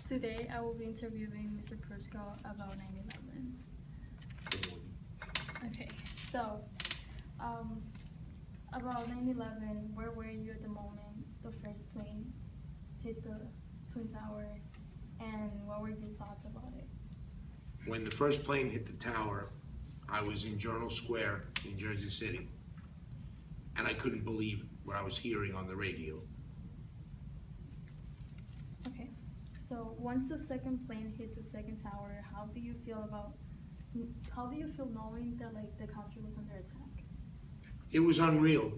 Today I will be interviewing Mr. Persko about 9/11. Okay, so about 9/11, where were you at the moment the first plane hit the Twin Tower, and what were your thoughts about it? When the first plane hit the tower, I was in Journal Square in Jersey City, and I couldn't believe what I was hearing on the radio. Okay, so once the second plane hit the second tower, how do you feel knowing that like the country was under attack? It was unreal.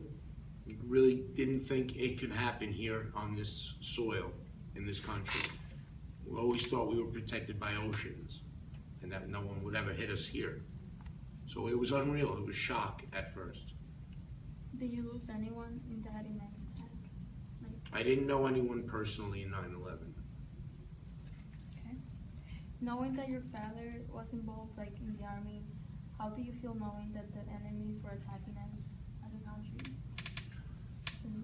We really didn't think it could happen here on this soil, in this country. We always thought we were protected by oceans, and that no one would ever hit us here. So it was unreal. It was shock at first. Did you lose anyone in that attack? Like, I didn't know anyone personally in 9/11. okay. Knowing that your father was involved like in the army, how do you feel knowing that the enemies were attacking us as a country?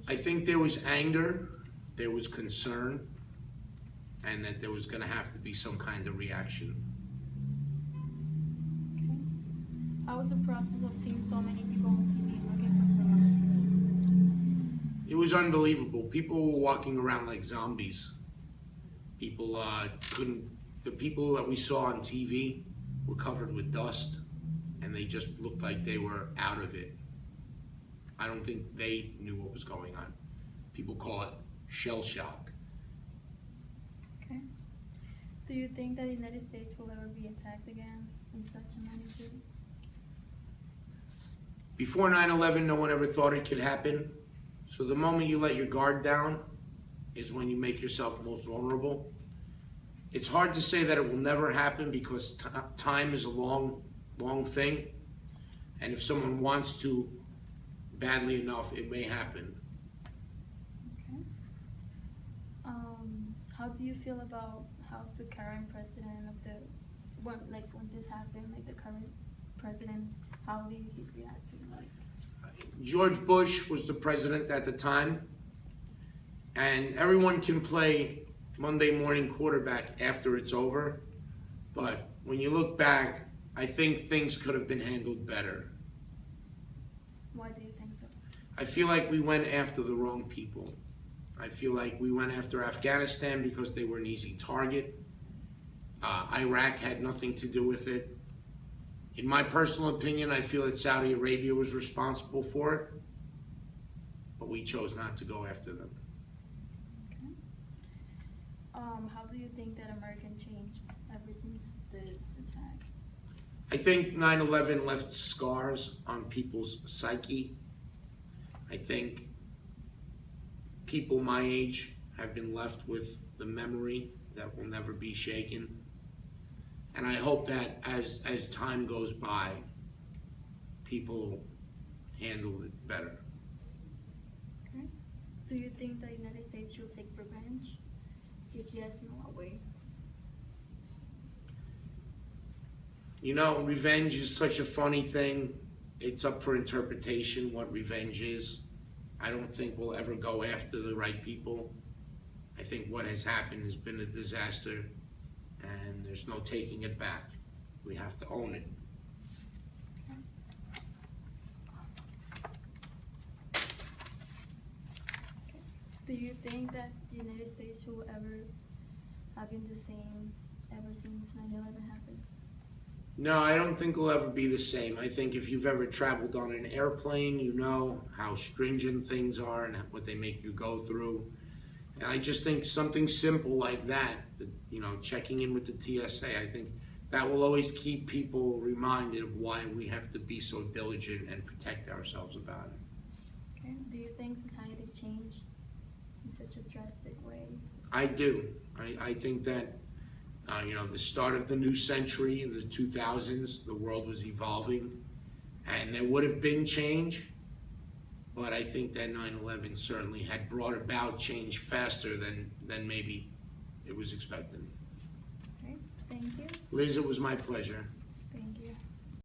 I think there was anger, there was concern, and that there was going to have to be some kind of reaction. Okay. How was the process of seeing so many people on TV looking for celebrities? It was unbelievable. People were walking around like zombies. People the people that we saw on TV were covered with dust, and they just looked like they were out of it. I don't think they knew what was going on. People call it shell shock. Okay. Do you think that the United States will ever be attacked again in such a magnitude? Before 9/11, no one ever thought it could happen. So the moment you let your guard down is when you make yourself most vulnerable. It's hard to say that it will never happen because time is a long thing. And if someone wants to badly enough, it may happen. Okay. How do you feel about how the current president of when this happened, like the current president, how did he react to it? Like, George Bush was the president at the time, and everyone can play Monday morning quarterback after it's over, but when you look back, I think things could have been handled better. why do you think so? I feel like we went after the wrong people. I feel like we went after Afghanistan because they were an easy target. Iraq had nothing to do with it. In my personal opinion, I feel that Saudi Arabia was responsible for it, but we chose not to go after them. Okay. How do you think that America changed ever since this attack? I think 9/11 left scars on people's psyche. I think people my age have been left with the memory that will never be shaken. And I hope that as time goes by, people handle it better. Okay. Do you think the United States should take revenge? If yes, in what way? You know, revenge is such a funny thing. It's up for interpretation what revenge is. I don't think we'll ever go after the right people. I think what has happened has been a disaster, and there's no taking it back. We have to own it. Do you think that the United States will ever have been the same ever since 9/11 happened? No, I don't think it'll ever be the same. I think if you've ever traveled on an airplane, you know how stringent things are and what they make you go through. And I just think something simple like that, you know, checking in with the TSA, I think that will always keep people reminded of why we have to be so diligent and protect ourselves about it. Okay. Do you think society changed in such a drastic way? I do. I think that, you know, the start of the new century, in the 2000s, the world was evolving, and there would have been change, but I think that 9/11 certainly had brought about change faster than maybe it was expected. Okay. Thank you. Liz, it was my pleasure.